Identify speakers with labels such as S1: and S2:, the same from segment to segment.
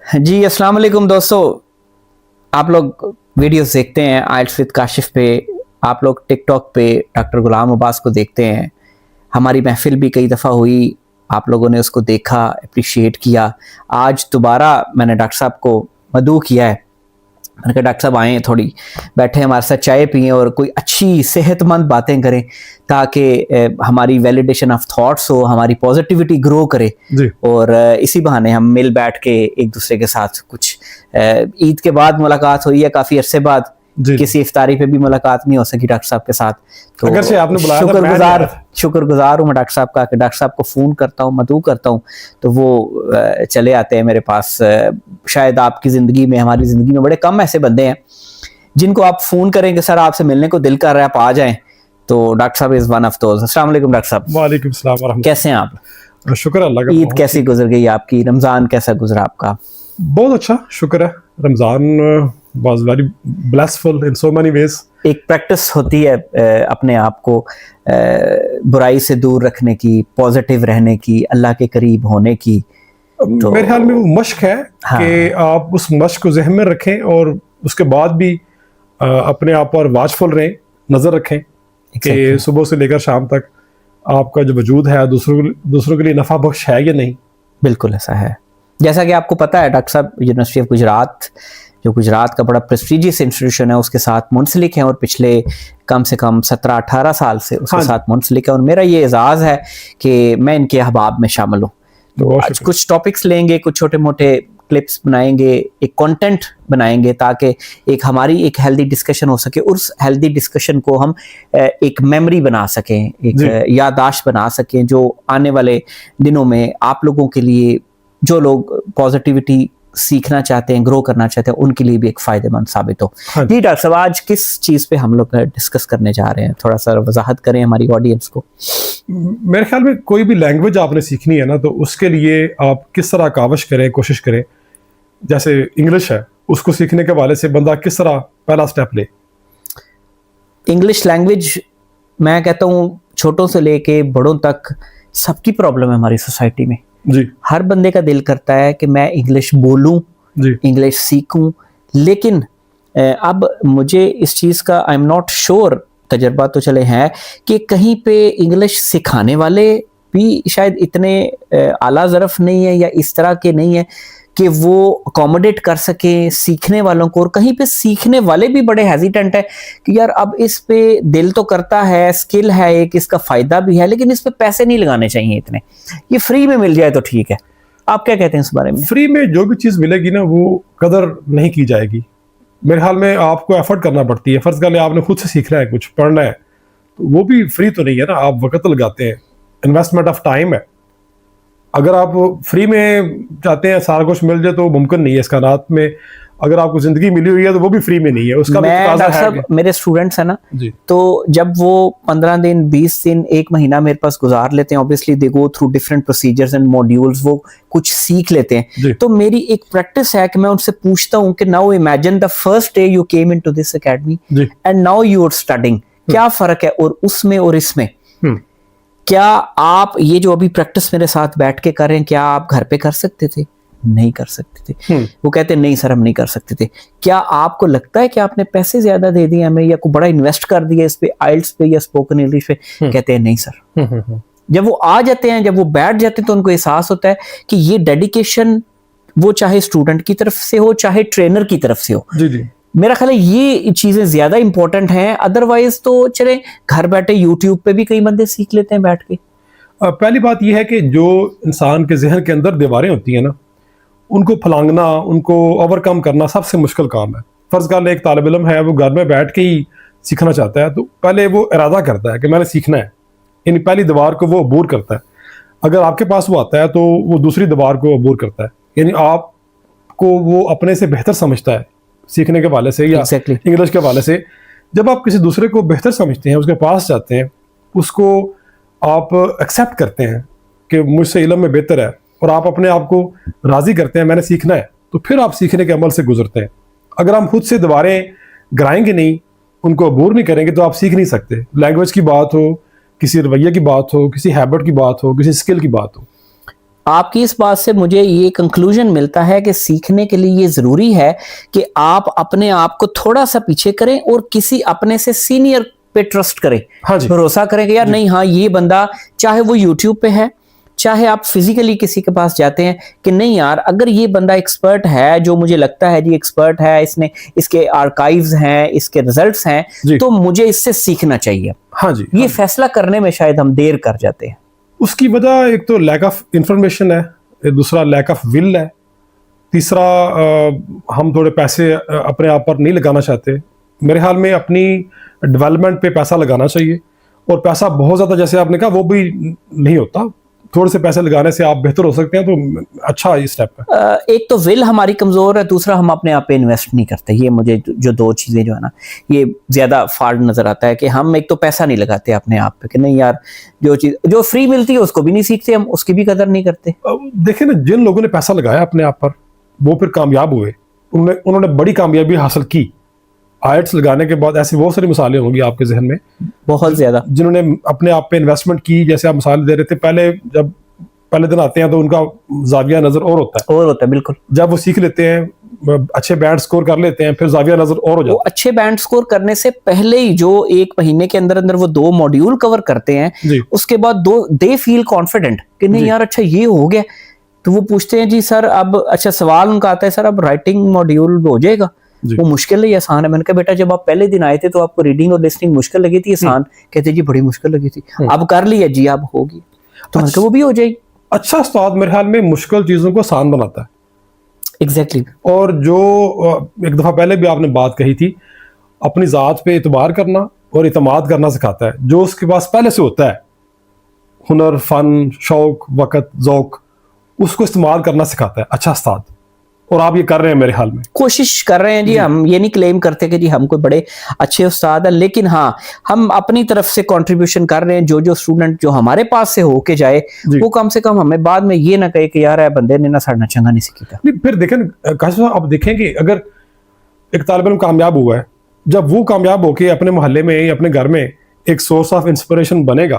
S1: जी अस्सलाम वालेकुम दोस्तों। आप लोग वीडियोस देखते हैं आइल्स विद काशिफ पे, आप लोग टिकटॉक पे डॉक्टर गुलाम अब्बास को देखते हैं। हमारी महफिल भी कई दफ़ा हुई, आप लोगों ने उसको देखा, अप्रिशिएट किया। आज दोबारा मैंने डॉक्टर साहब को मदऊ किया है। मैंने कहा डॉक्टर साहब आएँ, थोड़ी बैठे हमारे साथ चाय पिएँ और कोई अच्छी सेहतमंद बातें करें ताकि हमारी वैलिडेशन ऑफ थॉट्स हो, हमारी पॉजिटिविटी ग्रो करे और इसी बहाने हम मिल बैठ के एक दूसरे के साथ कुछ ईद के बाद मुलाकात हुई है, काफ़ी अरसे बाद किसी इफ्तारी पे भी मुलाकात नहीं हो सकी डॉक्टर साहब के साथ। तो
S2: आपने बुलाया
S1: शुक्रगुजार हूँ मैं डॉक्टर साहब का कि डॉक्टर साहब को फ़ोन करता हूँ, मदऊ करता हूँ तो वो चले आते हैं मेरे पास। शायद आपकी ज़िंदगी में, हमारी ज़िंदगी में बड़े कम ऐसे बंदे हैं जिनको आप फ़ोन करेंगे सर आपसे मिलने को दिल कर रहा है, आप आ जाएं, तो डॉक्टर साहब इज़ वन ऑफ दोज़। अस्सलाम वालेकुम डॉक्टर साहब।
S2: वालेकुम सलाम।
S1: कैसे हैं आप?
S2: शुक्र अल्लाह का।
S1: ईद कैसी गुजर गई आपकी? रमज़ान कैसा गुजरा आपका?
S2: बहुत अच्छा, शुक्र है। Ramzan was very blissful in so many ways।
S1: एक प्रैक्टिस होती है अपने आप को बुराई से दूर रखने की, पॉजिटिव रहने की, अल्लाह के करीब होने की।
S2: तो मेरे ख्याल में वो मश्क है कि आप उस मश्क को ज़हन में रखें और उसके बाद भी अपने आप पर वाचफुल रहें, नज़र रखें कि सुबह से लेकर शाम तक आपका जो वजूद है दूसरों के लिए नफ़ा बख्श है या नहीं।
S1: बिल्कुल ऐसा है। जैसा कि आपको पता है डॉक्टर साहब, यूनिवर्सिटी ऑफ गुजरात, जो गुजरात का बड़ा प्रेस्टीजियस इंस्टीट्यूशन है, उसके साथ मुंसलिक है और पिछले कम से कम 17-18 साल से उसके साथ मुंसलिक है और मेरा ये एजाज़ है कि मैं इनके अहबाब में शामिल हूँ। तो आज कुछ टॉपिक्स लेंगे, कुछ छोटे मोटे क्लिप्स बनाएंगे, एक कंटेंट बनाएंगे ताकि एक हमारी एक हेल्दी डिस्कशन हो सके। उस हेल्दी डिस्कशन को हम एक मेमोरी बना सकें, एक याददाश्त बना सकें जो आने वाले दिनों में आप लोगों के लिए, जो लोग पॉजिटिविटी सीखना चाहते हैं, ग्रो करना चाहते हैं, उनके लिए भी एक फ़ायदेमंद साबित हो। जी डॉक्टर साहब, आज किस चीज़ पे हम लोग डिस्कस करने जा रहे हैं? थोड़ा सा वजाहत करें हमारी ऑडियंस को।
S2: मेरे ख्याल में कोई भी लैंग्वेज आपने सीखनी है ना, तो उसके लिए आप किस तरह काविश करें, कोशिश करें। जैसे इंग्लिश है, उसको सीखने के वाले से बंदा किस तरह पहला स्टेप ले।
S1: इंग्लिश लैंग्वेज मैं कहता हूँ छोटों से लेके बड़ों तक सबकी प्रॉब्लम है हमारी सोसाइटी में।
S2: जी।
S1: हर बंदे का दिल करता है कि मैं इंग्लिश बोलूं, इंग्लिश सीखूं, लेकिन अब मुझे इस चीज़ का आई एम नॉट श्योर, तजर्बा तो चले हैं कि कहीं पे इंग्लिश सिखाने वाले भी शायद इतने आला ज़रफ़ नहीं है या इस तरह के नहीं है कि वो अकोमोडेट कर सकें सीखने वालों को, और कहीं पे सीखने वाले भी बड़े हेजिटेंट है कि यार अब इस पे दिल तो करता है, स्किल है एक, इसका फ़ायदा भी है, लेकिन इस पे पैसे नहीं लगाने चाहिए इतने, ये फ्री में मिल जाए तो ठीक है। आप क्या कहते हैं इस बारे में?
S2: फ्री में जो भी चीज़ मिलेगी ना वो कदर नहीं की जाएगी। मेरे ख्याल में आपको एफर्ट करना पड़ती है। फ़र्ज़ कर ले आपने खुद से सीखना है, कुछ पढ़ना है, तो वो भी फ्री तो नहीं है ना, आप वक़्त लगाते हैं, इन्वेस्टमेंट ऑफ टाइम है। अगर आप फ्री में चाहते हैं सारा कुछ मिल जाए तो मुमकिन नहीं है। इस कायनात में अगर आपको ज़िंदगी मिली हुई है तो वो भी फ्री में नहीं है। उसका
S1: मेरे स्टूडेंट्स हैं ना, तो जब वो 15 दिन 20 दिन 1 महीना मेरे पास गुजार लेते हैं, obviously they go through different procedures and modules, वो कुछ सीख लेते हैं। तो मेरी एक प्रैक्टिस है कि मैं उनसे पूछता हूँ कि now imagine the first day you came into this academy and now you are studying, क्या फ़र्क है और उसमें और इसमें? क्या आप ये जो अभी प्रैक्टिस मेरे साथ बैठ के कर रहे हैं, क्या आप घर पे कर सकते थे? नहीं कर सकते थे। वो कहते हैं नहीं सर हम नहीं कर सकते थे। क्या आपको लगता है कि आपने पैसे ज्यादा दे दिए हमें या को बड़ा इन्वेस्ट कर दिया इस पे, आइल्स पे या स्पोकन इंग्लिश पे? कहते हैं नहीं सर। जब वो आ जाते हैं, जब वो बैठ जाते हैं तो उनको एहसास होता है कि ये डेडिकेशन वो चाहे स्टूडेंट की तरफ से हो चाहे ट्रेनर की तरफ से हो। मेरा ख्याल है ये चीजें ज्यादा इंपॉर्टेंट हैं। अदरवाइज तो चले घर बैठे यूट्यूब पे भी कई बंदे सीख लेते हैं बैठ के।
S2: पहली बात यह है कि जो इंसान के जहन के अंदर दीवारें होती हैं ना, उनको फलांगना, उनको ओवरकम करना सबसे मुश्किल काम है। फ़र्ज़ कर ले एक तालिब इल्म है, वो घर में बैठ के ही सीखना चाहता है, तो पहले वो इरादा करता है कि मैंने सीखना है, यानी पहली दीवार को वो अबूर करता है। अगर आपके पास वो आता है तो वो दूसरी दीवार को अबूर करता है, यानी आपको वो अपने से बेहतर समझता है सीखने के वाले से या इंग्लिश के वाले से। जब आप किसी दूसरे को बेहतर समझते हैं, उसके पास जाते हैं, उसको आप एक्सेप्ट करते हैं कि मुझसे इल्म में बेहतर है, और आप अपने आप को राज़ी करते हैं मैंने सीखना है, तो फिर आप सीखने के अमल से गुजरते हैं। अगर हम खुद से दीवारें गिराएंगे नहीं, उनको अबूर नहीं करेंगे, तो आप सीख नहीं सकते। लैंग्वेज की बात हो, किसी रवैये की बात हो, किसी हैबिट की बात हो, किसी स्किल की बात हो।
S1: आपकी इस बात से मुझे ये कंक्लूजन मिलता है कि सीखने के लिए ये जरूरी है कि आप अपने आप को थोड़ा सा पीछे करें और किसी अपने से सीनियर पे ट्रस्ट करें,
S2: हाँ जी,
S1: भरोसा करें कि यार नहीं, हाँ ये बंदा, चाहे वो यूट्यूब पे है, चाहे आप फिजिकली किसी के पास जाते हैं, कि नहीं यार अगर ये बंदा एक्सपर्ट है, जो मुझे लगता है जी एक्सपर्ट है, इसने, इसके आर्काइव्स हैं, इसके रिजल्ट्स हैं, तो मुझे इससे सीखना चाहिए।
S2: हाँ जी,
S1: ये फैसला करने में शायद हम देर कर जाते हैं।
S2: उसकी वजह एक तो लैक ऑफ इंफॉर्मेशन है, दूसरा लैक ऑफ विल है, तीसरा हम थोड़े पैसे अपने आप पर नहीं लगाना चाहते। मेरे ख्याल में अपनी डेवलपमेंट पे पैसा लगाना चाहिए, और पैसा बहुत ज़्यादा जैसे आपने कहा वो भी नहीं होता, थोड़े से पैसे लगाने से आप बेहतर हो सकते हैं, तो अच्छा ये स्टेप है।
S1: एक तो विल हमारी कमजोर है, दूसरा हम अपने आप पे इन्वेस्ट नहीं करते। ये मुझे जो दो चीजें जो है ना, ये ज्यादा फॉल्ट नजर आता है कि हम एक तो पैसा नहीं लगाते अपने आप पे, कि नहीं यार जो चीज जो फ्री मिलती है उसको भी नहीं सीखते हम, उसकी भी कदर नहीं करते।
S2: देखिए ना, जिन लोगों ने पैसा लगाया अपने आप पर, वो फिर कामयाब हुए, उन्होंने बड़ी कामयाबी हासिल की। आयट्स लगाने के बाद ऐसी बहुत सारी मिसालें होंगी आपके जहन में,
S1: बहुत ज्यादा,
S2: जिन्होंने अपने आप पे इन्वेस्टमेंट की। जैसे आप मिसाल दे रहे थे, जब पहले दिन आते हैं तो उनका जाविया नजर और होता है,
S1: बिल्कुल।
S2: जब वो सीख लेते हैं, अच्छे बैंड स्कोर कर लेते हैं, फिर जाविया नजर और हो जाता है।
S1: अच्छे बैंड स्कोर करने से पहले ही जो 1 महीने के अंदर अंदर वो 2 मॉड्यूल कवर करते हैं, उसके बाद दे फील कॉन्फिडेंट कि नहीं यार अच्छा ये हो गया। तो वो पूछते हैं जी सर अब, अच्छा सवाल उनका आता है सर अब राइटिंग मॉड्यूल हो जाएगा, वो मुश्किल है या आसान है? मैंने कहा बेटा जब आप पहले दिन आए थे तो आपको रीडिंग और लिसनिंग मुश्किल लगी थी, आसान? कहते जी बड़ी मुश्किल लगी थी, अब कर लिया जी, अब होगी। तो मैंने कहा वो भी हो जाएगी।
S2: अच्छा उस्ताद मेरे ख्याल में मुश्किल चीजों को आसान बनाता है।
S1: एग्जैक्टली।
S2: और जो एक दफा पहले भी आपने बात कही थी, अपनी जात पे इतबार करना और इतमाद करना सिखाता है। जो उसके पास पहले से होता है, हुनर, फन, शौक, वक़्त, ज़ौक, उसको इस्तेमाल करना सिखाता है अच्छा उस्ताद। और आप ये कर रहे हैं मेरे ख्याल में,
S1: कोशिश कर रहे हैं जी। हम ये नहीं क्लेम करते कि जी हम कोई बड़े अच्छे उस्ताद हैं, लेकिन हाँ हम अपनी तरफ से कंट्रीब्यूशन कर रहे हैं। जो स्टूडेंट जो हमारे पास से होके जाए, वो कम से कम हमें बाद में ये ना कहे कि यार बंदे ने ना साढ़ा चंगा नहीं सीखा।
S2: नहीं, फिर देखें काशिफ साहब, आप देखें कि अगर एक तालिब इल्म कामयाब हुआ है, जब वो कामयाब होके अपने मोहल्ले में या अपने घर में एक सोर्स ऑफ इंस्पिरेशन बनेगा,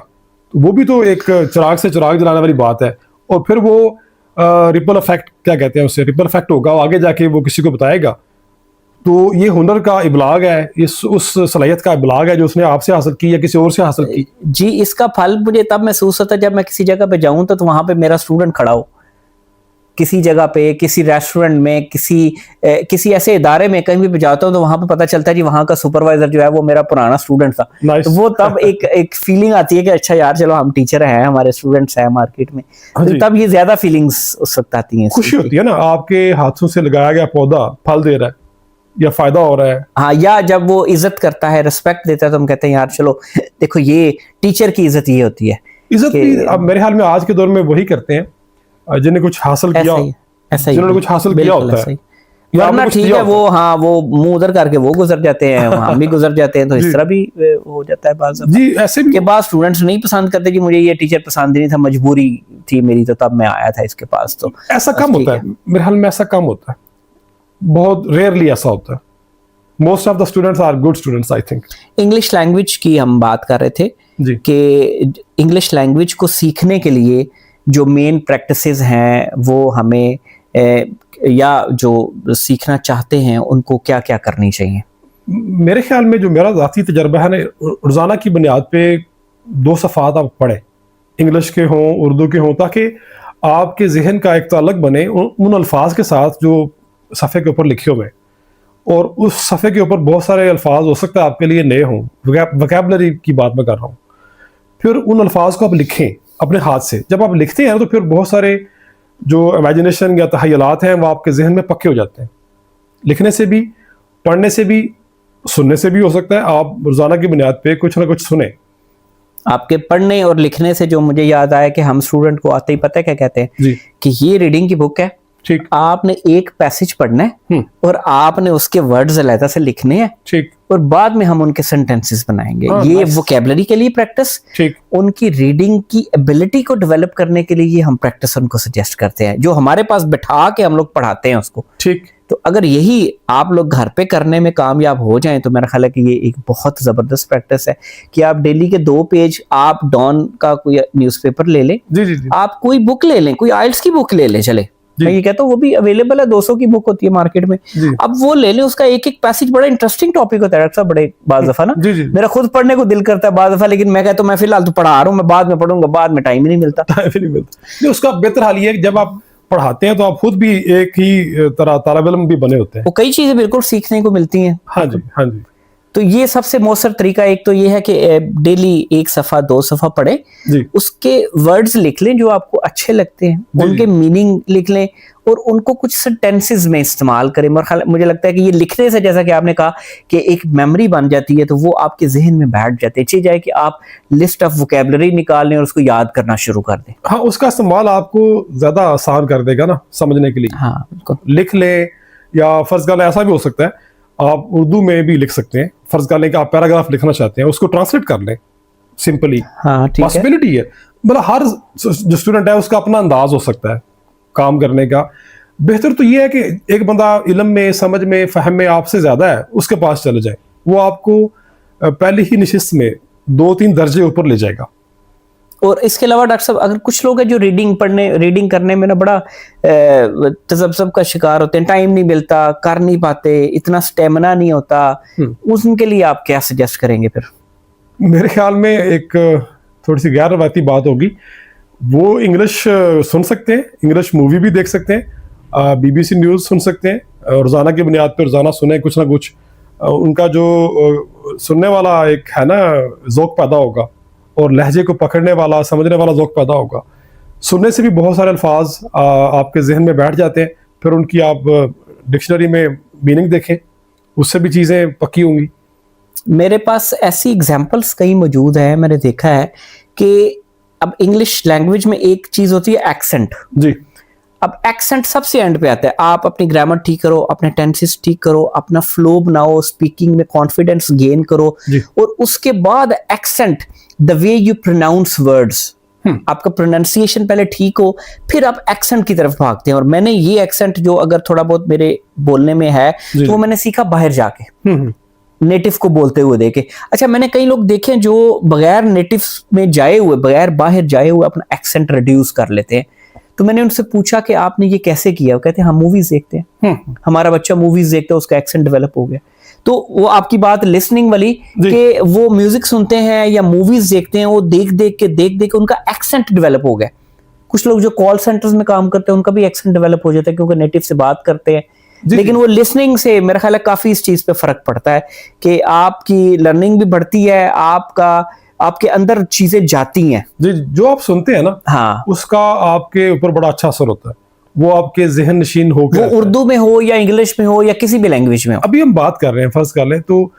S2: तो वो भी तो एक चिराग से चिराग जलाने वाली बात है। और फिर वो रिपल इफेक्ट, क्या कहते हैं उससे, रिपल इफेक्ट होगा, आगे जाके वो किसी को बताएगा। तो ये हुनर का इबलाग है, ये उस सलाहियत का इबलाग है जो उसने आपसे हासिल की या किसी और से हासिल की।
S1: जी, इसका फल मुझे तब महसूस होता है जब मैं किसी जगह पे जाऊं तो वहां पे मेरा स्टूडेंट खड़ा हो, किसी जगह पे, किसी रेस्टोरेंट में, किसी ऐसे इदारे में कहीं भी जाता हूँ तो वहां पे पता चलता है जी वहां का सुपरवाइजर जो है वो मेरा पुराना स्टूडेंट था। तो वो तब एक फीलिंग आती है कि अच्छा यार चलो हम टीचर हैं, हमारे स्टूडेंट्स हैं मार्केट में, तो तब ये ज्यादा फीलिंग्स उस वक्त आती हैं।
S2: खुशी होती है ना, आपके हाथों से लगाया गया पौधा फल दे रहा है या फायदा हो रहा है।
S1: हाँ, या जब वो इज्जत करता है, रिस्पेक्ट देता है, तो हम कहते हैं यार चलो देखो ये टीचर की इज्जत ये होती है।
S2: इज्जत भी अब मेरे ख्याल में आज के दौर में वही करते हैं जिन्हें कुछ हासिल किया, जिन्होंने कुछ हासिल किया होता है।
S1: वरना ठीक है वो, हाँ वो मुंह उधर करके वो गुजर जाते हैं, हम भी गुजर जाते हैं, तो इस तरह भी हो जाता है बाज़
S2: जी। ऐसे भी
S1: के बाद स्टूडेंट्स नहीं पसंद करते जी, मुझे ये टीचर पसंद नहीं था, मजबूरी थी मेरी, तो तब मैं आया था इसके पास। तो
S2: ऐसा कम होता है मेरे ख्याल में, ऐसा कम होता है, बहुत रेयरली ऐसा होता है। Most of the students are good students I think.
S1: English language की हम बात कर रहे थे कि इंग्लिश लैंग्वेज को सीखने के लिए जो मेन प्रैक्टिसेस हैं वो हमें या जो सीखना चाहते हैं उनको क्या क्या करनी चाहिए?
S2: मेरे ख्याल में जो मेरा ज़ाती तजर्बा है ना, रोज़ाना की बुनियाद पे 2 सफ़ात आप पढ़ें, इंग्लिश के हों, उर्दू के हों, ताकि आपके जहन का एक ताल्लुक बने उन अल्फाज के साथ जो सफ़े के ऊपर लिखे हुए, और उस सफ़े के ऊपर बहुत सारे अल्फाज हो सकता है आपके लिए नए हों, वोकैबुलरी की बात मैं कर रहा हूँ। फिर उन अल्फाज को आप लिखें अपने हाथ से। जब आप लिखते हैं तो फिर बहुत सारे जो इमेजिनेशन या तहय्युलात हैं वो आपके जहन में पक्के हो जाते हैं। लिखने से भी, पढ़ने से भी, सुनने से भी हो सकता है। आप रोज़ाना की बुनियाद पे कुछ ना कुछ सुने।
S1: आपके पढ़ने और लिखने से जो मुझे याद आया कि हम स्टूडेंट को आते ही पता है क्या कहते हैं
S2: जी,
S1: कि ये रीडिंग की बुक है,
S2: ठीक।
S1: आपने एक पैसेज पढ़ना है और आपने उसके वर्ड्स अलग से लिखने हैं,
S2: ठीक।
S1: और बाद में हम उनके सेंटेंसेस बनाएंगे। ये
S2: nice।
S1: वोकैबुलरी के लिए प्रैक्टिस,
S2: ठीक।
S1: उनकी रीडिंग की एबिलिटी को डेवलप करने के लिए ये हम प्रैक्टिस उनको सजेस्ट करते हैं, जो हमारे पास बैठा के हम लोग पढ़ाते हैं उसको।
S2: ठीक।
S1: तो अगर यही आप लोग घर पे करने में कामयाब हो जाएं तो मेरा ख्याल है कि ये एक बहुत जबरदस्त प्रैक्टिस है कि आप डेली के 2 पेज आप डॉन का कोई न्यूज़पेपर ले लें,
S2: जी जी जी।
S1: आप कोई बुक ले लें, कोई आइल्स की बुक ले लें, चले मैं ये कहता हूँ वो भी अवेलेबल है, 200 की बुक होती है मार्केट में, अब वो ले लें, उसका एक एक पैसेज बड़ा इंटरेस्टिंग टॉपिक होता है डॉक्टर साहब, बड़े बाज़ दफा ना मेरा खुद पढ़ने को दिल करता है बाज़ दफा, लेकिन मैं कहता हूँ मैं फिलहाल तो पढ़ा रहा हूँ, मैं बाद में पढ़ूंगा, बाद में टाइम ही नहीं मिलता।
S2: नहीं, उसका बेहतर हाल ये है कि जब आप पढ़ाते हैं तो आप खुद भी एक ही तरह तालिब इल्म भी बने होते हैं,
S1: वो कई चीजें बिल्कुल सीखने को मिलती हैं।
S2: हाँ जी, हाँ जी।
S1: तो ये सबसे मौसर तरीका एक तो ये है कि डेली 1 सफ़ा 2 सफ़ा पढ़े, उसके वर्ड्स लिख लें जो आपको अच्छे लगते हैं, उनके मीनिंग लिख लें और उनको कुछ सेंटेंसेस में इस्तेमाल करें। मुझे लगता है कि ये लिखने से, जैसा कि आपने कहा कि एक मेमोरी बन जाती है, तो वो आपके जहन में बैठ जाते हैं। चाहिए जाए कि आप लिस्ट ऑफ वोकैबुलरी निकाल लें और उसको याद करना शुरू कर दें।
S2: हाँ, उसका इस्तेमाल आपको ज्यादा आसान कर देगा ना समझने के लिए।
S1: हाँ बिल्कुल।
S2: लिख लें, या फर्ज कर लें ऐसा भी हो सकता है आप उर्दू में भी लिख सकते हैं। फर्ज कर लें कि आप पैराग्राफ लिखना चाहते हैं, उसको ट्रांसलेट कर लें सिंपली।
S1: हाँ ठीक है,
S2: पॉसिबिलिटी है। मतलब हर जो स्टूडेंट है उसका अपना अंदाज हो सकता है काम करने का। बेहतर तो ये है कि एक बंदा इल्म में, समझ में, फहम में आपसे ज्यादा है, उसके पास चले जाए, वो आपको पहले ही निशिस्त में 2-3 दर्जे ऊपर ले जाएगा।
S1: और इसके अलावा डॉक्टर साहब, अगर कुछ लोग हैं जो रीडिंग करने में ना बड़ा तजब्जुब का शिकार होते हैं, टाइम नहीं मिलता, कर नहीं पाते, इतना स्टेमिना नहीं होता, उनके लिए आप क्या सजेस्ट करेंगे फिर?
S2: मेरे ख्याल में एक थोड़ी सी गैर रवायती बात होगी, वो इंग्लिश सुन सकते हैं, इंग्लिश मूवी भी देख सकते हैं, BBC न्यूज़ सुन सकते हैं, रोज़ाना की बुनियाद पर रोज़ाना सुने कुछ ना कुछ। उनका जो सुनने वाला एक है ना ज़ौक़ पैदा होगा, और लहजे को पकड़ने वाला, समझने वाला ज़ौक़ पैदा होगा। सुनने से भी बहुत सारे अल्फाज आपके जहन में बैठ जाते हैं, फिर उनकी आप डिक्शनरी में मीनिंग देखें, उससे भी चीज़ें पक्की होंगी।
S1: मेरे पास ऐसी एग्जाम्पल्स कई मौजूद हैं। मैंने देखा है कि अब इंग्लिश लैंग्वेज में एक चीज़ होती है एक्सेंट
S2: जी।
S1: अब एक्सेंट सबसे एंड पे आता है। आप अपनी ग्रामर ठीक करो, अपने टेंसेस ठीक करो, अपना फ्लो बनाओ, स्पीकिंग में कॉन्फिडेंस गेन करो, और उसके बाद accent, the way you pronounce words, आपका प्रोनाउंसिएशन पहले ठीक हो, फिर आप एक्सेंट की तरफ भागते हैं। और मैंने ये एक्सेंट जो अगर थोड़ा बहुत मेरे बोलने में है तो वो मैंने सीखा बाहर जाके, नेटिव को बोलते हुए देखे। अच्छा, मैंने कई लोग देखे जो बगैर नेटिव में जाए हुए, बगैर बाहर जाए हुए अपना एक्सेंट रिड्यूस कर लेते हैं। तो मैंने उनसे पूछा कि आपने ये कैसे किया? वो कहते हैं हम मूवीज देखते हैं, हमारा बच्चा मूवीज देखता है, उसका एक्सेंट डेवलप हो गया। तो वो आपकी बात लिसनिंग वाली कि वो म्यूजिक सुनते हैं या मूवीज देखते हैं, वो देख देख के उनका एक्सेंट डेवलप हो गया। कुछ लोग जो कॉल सेंटर्स में काम करते हैं उनका भी एक्सेंट डेवलप हो जाता है क्योंकि नेटिव से बात करते हैं। लेकिन वो लिसनिंग से मेरा ख्याल है काफी इस चीज पे फर्क पड़ता है कि आपकी लर्निंग भी बढ़ती है, आपके अंदर चीजें जाती हैं।
S2: जी, जो आप सुनते हैं ना, हाँ, उसका आपके ऊपर बड़ा अच्छा असर होता है, वो आपके जहन नशीन हो गया, वो
S1: उर्दू में हो या इंग्लिश में हो या किसी भी लैंग्वेज में हो।
S2: अभी हम बात कर रहे हैं, फर्ज कर लें, तो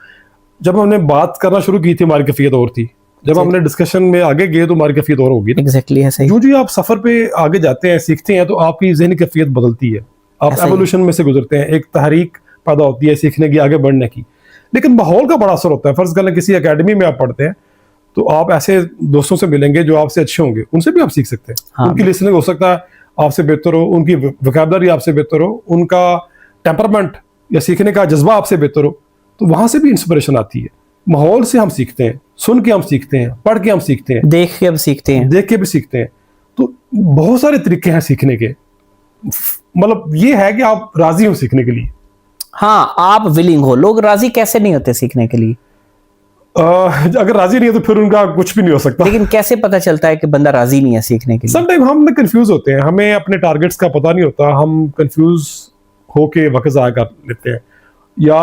S2: जब हमने बात करना शुरू की थी हमारी कैफियत और थी, जब हमने डिस्कशन में आगे गए तो हमारी कैफियत और होगी।
S1: एग्जैक्टली है, सही।
S2: जो आप सफर पे आगे जाते हैं, सीखते हैं, तो आपकी जहनी कैफियत बदलती है, आप एवोल्यूशन में से गुजरते हैं, एक तहरीक पैदा होती है सीखने की, आगे बढ़ने की। लेकिन माहौल का बड़ा असर होता है। फर्ज कर लें किसी एकेडमी में आप पढ़ते हैं तो आप ऐसे दोस्तों से मिलेंगे जो आपसे अच्छे होंगे, उनसे भी आप सीख सकते हैं। हाँ, उनकी लिसनिंग हो सकता है आपसे बेहतर हो, उनकी वोकैबुलरी आपसे बेहतर हो, उनका टेम्परामेंट या सीखने का जज्बा आपसे बेहतर हो, तो वहां से भी इंस्पिरेशन आती है। माहौल से हम सीखते हैं, सुन के हम सीखते हैं, पढ़ के हम सीखते हैं,
S1: देख के हम सीखते हैं,
S2: देख के भी सीखते हैं। तो बहुत सारे तरीके हैं सीखने के। मतलब ये है कि आप राजी हो सीखने के लिए।
S1: हाँ, आप विलिंग हो। लोग राजी कैसे नहीं होते सीखने के लिए?
S2: अगर राजी नहीं है तो फिर उनका कुछ भी नहीं हो सकता।
S1: लेकिन कैसे पता चलता है कि बंदा राजी नहीं है सीखने के लिए?
S2: समटाइम हम कंफ्यूज होते हैं, हमें अपने टारगेट्स का पता नहीं होता, हम कंफ्यूज होके वक्त ज़ाया कर लेते हैं, या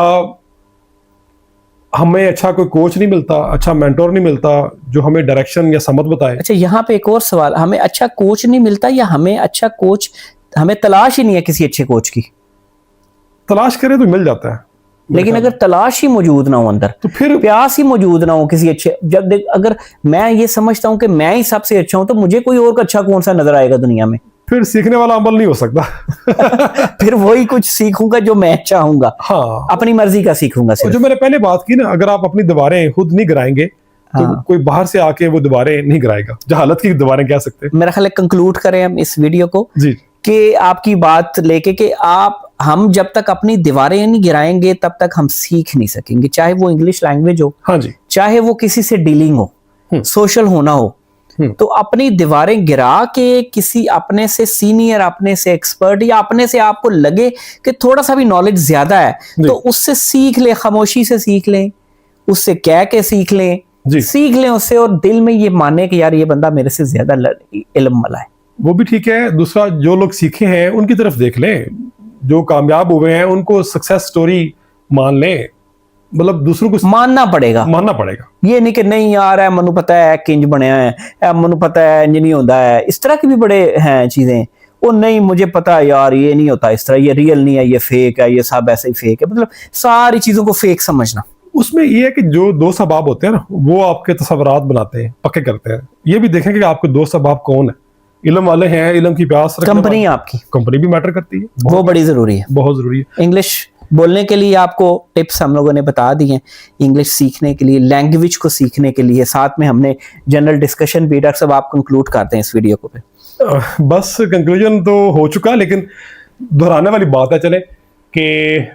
S2: हमें अच्छा कोई कोच नहीं मिलता, अच्छा मेंटोर नहीं मिलता जो हमें डायरेक्शन या समझ बताए।
S1: अच्छा, यहाँ पे एक और सवाल, हमें अच्छा कोच नहीं मिलता या हमें अच्छा कोच, हमें तलाश ही नहीं है किसी अच्छे कोच की?
S2: तलाश करें तो मिल जाता है,
S1: लेकिन अगर तलाश ही मौजूद ना हो अंदर, तो फिर प्यास ही मौजूद ना हो किसी अच्छे, अगर मैं ये समझता हूं कि मैं ही सबसे अच्छा हूं, तो मुझे कोई और अच्छा कौन सा नजर आएगा दुनिया में?
S2: फिर सीखने वाला अमल नहीं हो सकता।
S1: फिर वही कुछ सीखूंगा जो मैं चाहूंगा,
S2: हाँ,
S1: अपनी मर्जी का सीखूंगा
S2: और
S1: सिर्फ।
S2: जो मैंने पहले बात की ना, अगर आप अपनी दीवारें खुद नहीं गिराएंगे तो
S1: हाँ।
S2: कोई बाहर से आके वो दीवारें नहीं गिराएगा, जहालत की दीवारें कह सकते हैं।
S1: मेरा ख्याल है कंक्लूड करें हम इस वीडियो को
S2: जी
S1: कि आपकी बात लेके कि हम जब तक अपनी दीवारें नहीं गिराएंगे तब तक हम सीख नहीं सकेंगे, चाहे वो इंग्लिश लैंग्वेज हो,
S2: हाँ जी,
S1: चाहे वो किसी से डीलिंग हो, सोशल होना हो। तो अपनी दीवारें गिरा के किसी अपने से सीनियर, अपने से एक्सपर्ट, या अपने से आपको लगे कि थोड़ा सा भी नॉलेज ज्यादा है तो उससे सीख ले, खामोशी से सीख लें, उससे कह के सीख लें, सीख लें उससे, और दिल में ये माने कि यार ये बंदा मेरे से ज्यादा इल्म वाला है।
S2: वो भी ठीक है। दूसरा, जो लोग सीखे हैं उनकी तरफ देख लें, जो कामयाब हुए हैं उनको सक्सेस स्टोरी मान लें, मतलब दूसरों को
S1: मानना पड़ेगा।
S2: ये
S1: नहीं कि नहीं यार है मनु पता है किंज बने है, मनु पता है इंज नहीं होता है, इस तरह की भी बड़े हैं चीजें। वो नहीं मुझे पता है यार ये नहीं होता इस तरह, ये रियल नहीं है, ये फेक है, ये सब ऐसे ही फेक है, मतलब सारी चीजों को फेक समझना।
S2: उसमें ये है कि जो दोस्त अहबाब होते हैं ना, वो आपके तस्वुरात बनाते हैं, पक्के करते हैं। ये भी देखें कि आपके दोस्त अहबाब कौन है, इल्म वाले हैं, इल्म की प्यास रखने वाले।
S1: कंपनी आपकी,
S2: कंपनी भी मैटर करती है,
S1: वो बड़ी जरूरी है,
S2: बहुत जरूरी है।
S1: इंग्लिश बोलने के लिए आपको टिप्स हम लोगों ने बता दी हैं, इंग्लिश सीखने के लिए, लैंग्वेज को सीखने के लिए, साथ में हमने जनरल डिस्कशन भी। डॉक्टर साहब आप कंक्लूड करते हैं इस वीडियो को पे।
S2: बस कंक्लूजन तो हो चुका, लेकिन दोहराने वाली बात है चले कि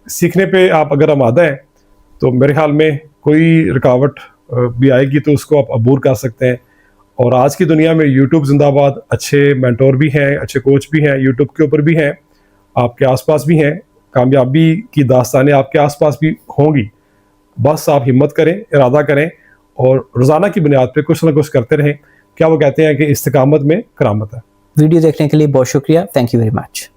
S2: सीखने पे आप अगर आमादा हैं तो मेरे ख्याल में कोई रुकावट भी आएगी तो उसको आप अबूर कर सकते हैं। और आज की दुनिया में यूट्यूब जिंदाबाद, अच्छे मेंटोर भी हैं, अच्छे कोच भी हैं, यूट्यूब के ऊपर भी हैं, आपके आसपास भी हैं, कामयाबी की दास्तानें आपके आसपास भी होंगी। बस आप हिम्मत करें, इरादा करें और रोज़ाना की बुनियाद पे कुछ ना कुछ करते रहें। क्या वो कहते हैं कि इस्तिकामत में करामत है।
S1: वीडियो देखने के लिए बहुत शुक्रिया, थैंक यू वेरी मच।